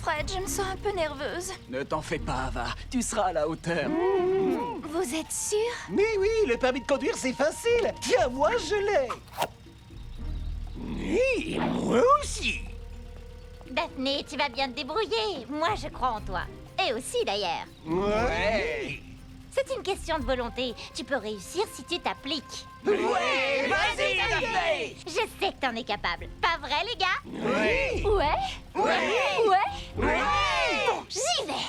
Fred, je me sens un peu nerveuse. Ne t'en fais pas, Ava. Tu seras à la hauteur. Vous êtes sûr? Mais oui, le permis de conduire, c'est facile. Tiens, moi, je l'ai. Et moi aussi. Daphné, tu vas bien te débrouiller. Moi, je crois en toi. Et aussi, d'ailleurs. Ouais. C'est une question de volonté. Tu peux réussir si tu t'appliques. Ouais, vas-y, Daphné. Je sais que t'en es capable. Pas vrai, les gars? Ouais. Ouais? Ouais. Ouais? Bon, j'y vais.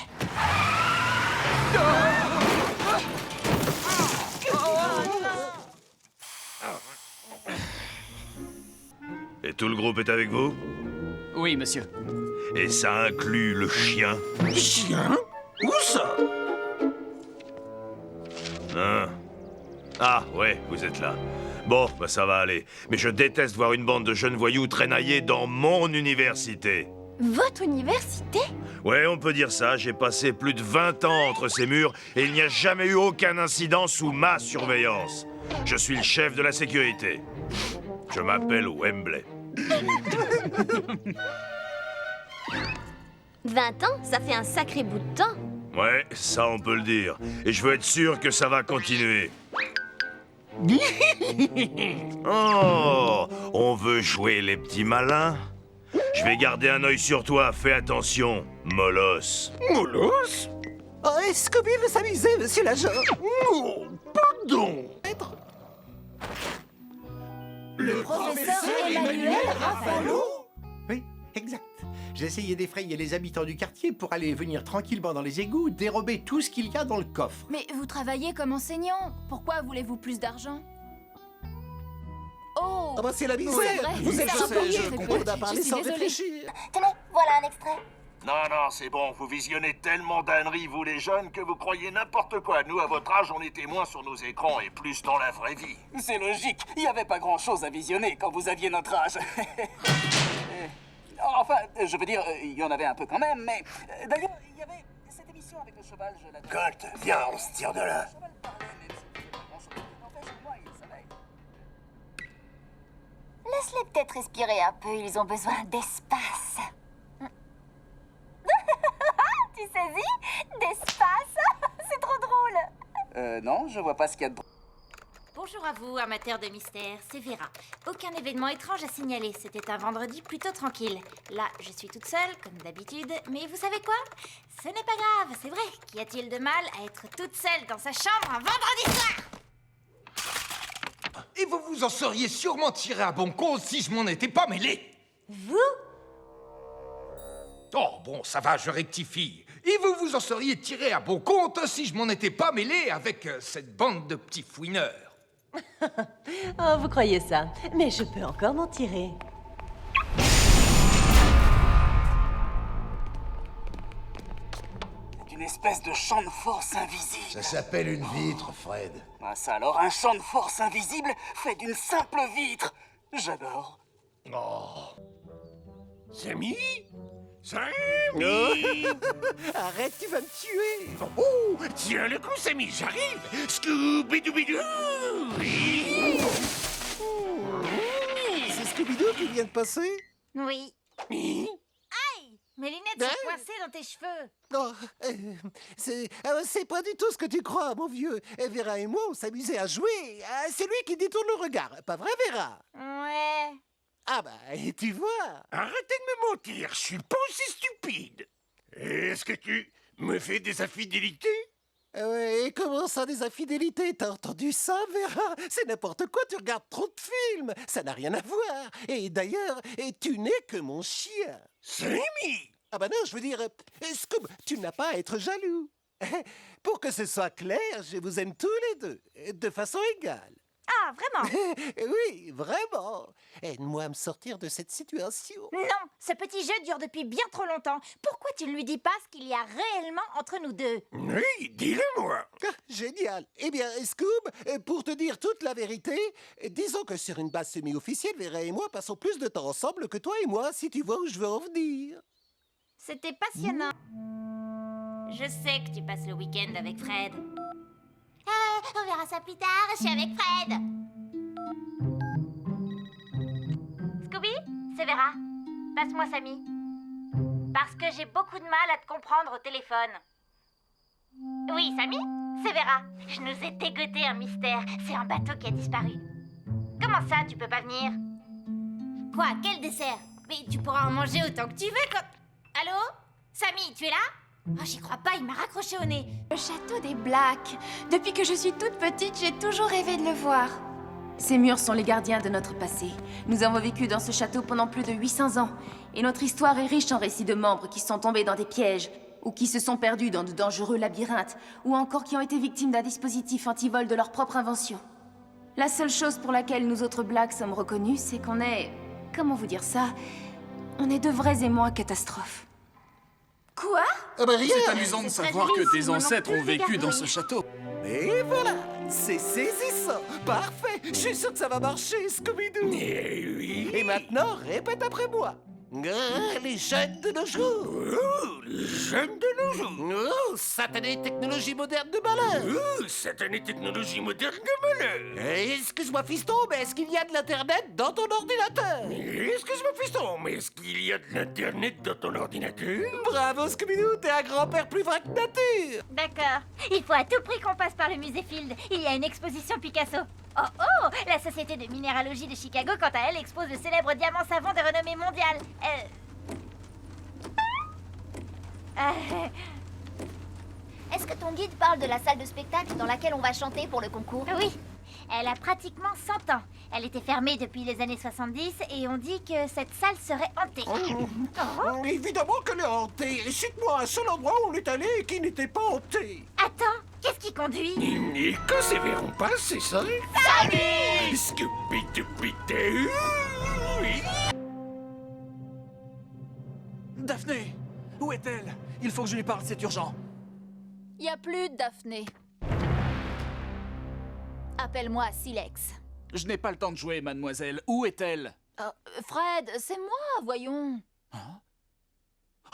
Et tout le groupe est avec vous? Oui, monsieur. Et ça inclut le chien? Chien? Où ça? Hein? Ah, ouais, vous êtes là. Bon, bah ça va aller. Mais je déteste voir une bande de jeunes voyous traînailler dans mon université. Votre université? Ouais, on peut dire ça. J'ai passé plus de 20 ans entre ces murs et il n'y a jamais eu aucun incident sous ma surveillance. Je suis le chef de la sécurité. Je m'appelle Wembley. 20 ans, ça fait un sacré bout de temps. Ouais, ça on peut le dire. Et je veux être sûr que ça va continuer. Oh, on veut jouer les petits malins? Je vais garder un œil sur toi, fais attention, Molosse. Molosse? Oh, Scooby veut s'amuser, monsieur l'agent. Oh, pardon. Le professeur Emmanuel Raffalo? Oui, exact. J'ai essayé d'effrayer les habitants du quartier pour aller venir tranquillement dans les égouts, dérober tout ce qu'il y a dans le coffre. Mais vous travaillez comme enseignant. Pourquoi voulez-vous plus d'argent? Oh! Ah bah c'est la misère. C'est vrai, Vous c'est êtes ça, surpayé. je On comprends. a parlé Je suis sans désolée. réfléchir. Tenez, voilà un extrait. Non, c'est bon, vous visionnez tellement d'âneries, vous les jeunes, que vous croyez n'importe quoi. Nous, à votre âge, on était moins sur nos écrans et plus dans la vraie vie. C'est logique. Il n'y avait pas grand-chose à visionner quand vous aviez notre âge. Enfin, je veux dire, il y en avait un peu quand même, mais... D'ailleurs, il y avait cette émission avec le cheval, je l'adore. Colt, viens, on se tire de là. Le cheval parlait, même si c'était pas grand-chose. N'empêche, moi, il savait. Laisse-les peut-être respirer un peu, ils ont besoin d'espace. Tu saisis? D'espace? C'est trop drôle. Non, je vois pas ce qu'il y a de... Bonjour à vous, amateurs de mystère, c'est Vera. Aucun événement étrange à signaler, c'était un vendredi plutôt tranquille. Là, je suis toute seule, comme d'habitude, mais vous savez quoi? Ce n'est pas grave, c'est vrai. Qu'y a-t-il de mal à être toute seule dans sa chambre un vendredi soir? Et vous vous en seriez sûrement tiré à bon compte si je m'en étais pas mêlé. Vous? Oh, bon, ça va, je rectifie. Et vous vous en seriez tiré à bon compte si je m'en étais pas mêlé avec cette bande de petits fouineurs. Oh, vous croyez ça? Mais je peux encore m'en tirer. C'est une espèce de champ de force invisible. Ça s'appelle une vitre, Fred. Ah ça alors, un champ de force invisible fait d'une simple vitre. J'adore. Samy? Samy? Arrête, tu vas me tuer. Oh, tiens le coup, Samy, j'arrive. Scooby-Dooby-Doo. C'est Scooby-Doo qui vient de passer. Oui. Aïe! Mes lunettes sont coincées dans tes cheveux. Oh, c'est pas du tout ce que tu crois, mon vieux. Vera et moi, on s'amusait à jouer. C'est lui qui détourne le regard. Pas vrai, Vera? Ouais. Ah bah, et tu vois. Arrêtez de me mentir, je suis pas aussi stupide. Est-ce que tu me fais des infidélités? Et comment ça, des infidélités? T'as entendu ça, Vera? C'est n'importe quoi, tu regardes trop de films. Ça n'a rien à voir. Et d'ailleurs, tu n'es que mon chien. Samy! Ah bah non, je veux dire, Scoob, tu n'as pas à être jaloux. Pour que ce soit clair, je vous aime tous les deux, de façon égale. Ah, vraiment? Oui, vraiment. Aide-moi à me sortir de cette situation. Non, ce petit jeu dure depuis bien trop longtemps. Pourquoi tu ne lui dis pas ce qu'il y a réellement entre nous deux? Oui, dis-le-moi. Ah, génial. Eh bien, Scoob, pour te dire toute la vérité, disons que sur une base semi-officielle, Vera et moi passons plus de temps ensemble que toi et moi, si tu vois où je veux en venir. C'était passionnant. Je sais que tu passes le week-end avec Fred. On verra ça plus tard, je suis avec Fred. Scooby, c'est Vera. Passe-moi Samy. Parce que j'ai beaucoup de mal à te comprendre au téléphone. Oui, Samy? C'est Vera. Je nous ai dégoté un mystère. C'est un bateau qui a disparu. Comment ça, tu peux pas venir? Quoi? Quel dessert? Mais tu pourras en manger autant que tu veux quand... Allô? Samy, tu es là? Oh, j'y crois pas, il m'a raccroché au nez. Le château des Blacks. Depuis que je suis toute petite, j'ai toujours rêvé de le voir. Ces murs sont les gardiens de notre passé. Nous avons vécu dans ce château pendant plus de 800 ans. Et notre histoire est riche en récits de membres qui sont tombés dans des pièges, ou qui se sont perdus dans de dangereux labyrinthes, ou encore qui ont été victimes d'un dispositif anti-vol de leur propre invention. La seule chose pour laquelle nous autres Blacks sommes reconnus, c'est qu'on est... Comment vous dire ça? On est de vrais aimants à catastrophe. Quoi? Rien. C'est amusant de savoir que tes ancêtres ont vécu dans ce château. Et voilà, c'est saisissant. Parfait, je suis sûr que ça va marcher, Scooby-Doo. Et maintenant, répète après moi. Les jeunes de nos jours. Les jeunes de nos jours. Satanée technologie moderne de malheur. Satanée technologie moderne de malheur. Excuse-moi, fiston, mais est-ce qu'il y a de l'Internet dans ton ordinateur? Excuse-moi, fiston, mais est-ce qu'il y a de l'internet dans ton ordinateur? Bravo, Scooby-Doo, t'es un grand-père plus vrai que nature. D'accord. Il faut à tout prix qu'on passe par le musée Field. Il y a une exposition Picasso. Oh oh! La Société de minéralogie de Chicago, quant à elle, expose le célèbre diamant savant de renommée mondiale. Est-ce que ton guide parle de la salle de spectacle dans laquelle on va chanter pour le concours? Oui. Elle a pratiquement 100 ans. Elle était fermée depuis les années 70 et on dit que cette salle serait hantée. Évidemment qu'elle est hantée. Cite-moi un seul endroit où on est allé et qui n'était pas hanté. Attends, qu'est-ce qui conduit? Et quand ces verrons passent, c'est ça? Salut! Scooby-Doo. Daphné, où est-elle? Il faut que je lui parle, c'est urgent. Y a plus de Daphné. Appelle-moi Silex. Je n'ai pas le temps de jouer, mademoiselle. Où est-elle? Fred, c'est moi, voyons.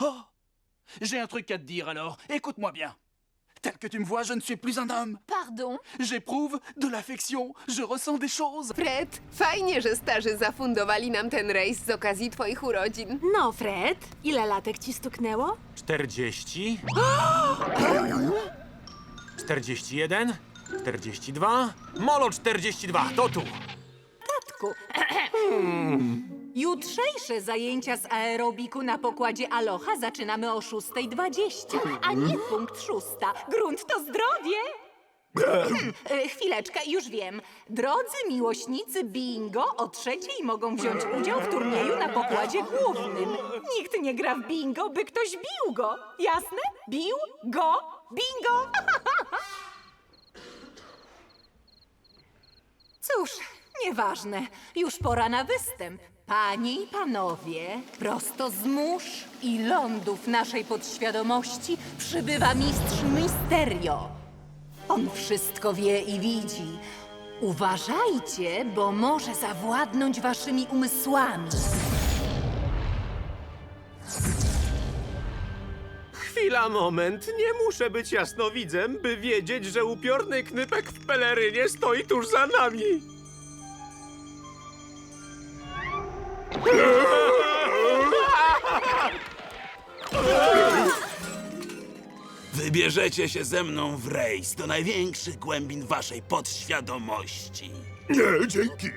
Oh! J'ai un truc à te dire alors. Écoute-moi bien. Tel que tu me vois, je ne suis plus un homme. Pardon? J'éprouve de l'affection. Je ressens des choses. Fred, fajnie, że starzy zafundowali nam ten rejs z okazji twoich urodzin. No, Fred, ile latek ci stuknęło? 40. 41. 42. Molo 42, to tu. Tatku. Jutrzejsze zajęcia z aerobiku na pokładzie Aloha zaczynamy o 6:20, a nie punkt 6. Grunt to zdrowie! Chwileczkę, już wiem. Drodzy miłośnicy bingo, o 3:00 mogą wziąć udział w turnieju na pokładzie głównym. Nikt nie gra w bingo, by ktoś bił go. Jasne? Bił go bingo! Cóż, nieważne. Już pora na występ. Panie i panowie, prosto z mórz i lądów naszej podświadomości przybywa mistrz Mysterio. On wszystko wie i widzi. Uważajcie, bo może zawładnąć waszymi umysłami. Chwila, moment. Nie muszę być jasnowidzem, by wiedzieć, że upiorny knypek w pelerynie stoi tuż za nami. Wybierzecie się ze mną w rejs do największych głębin waszej podświadomości. Nie, dzięki.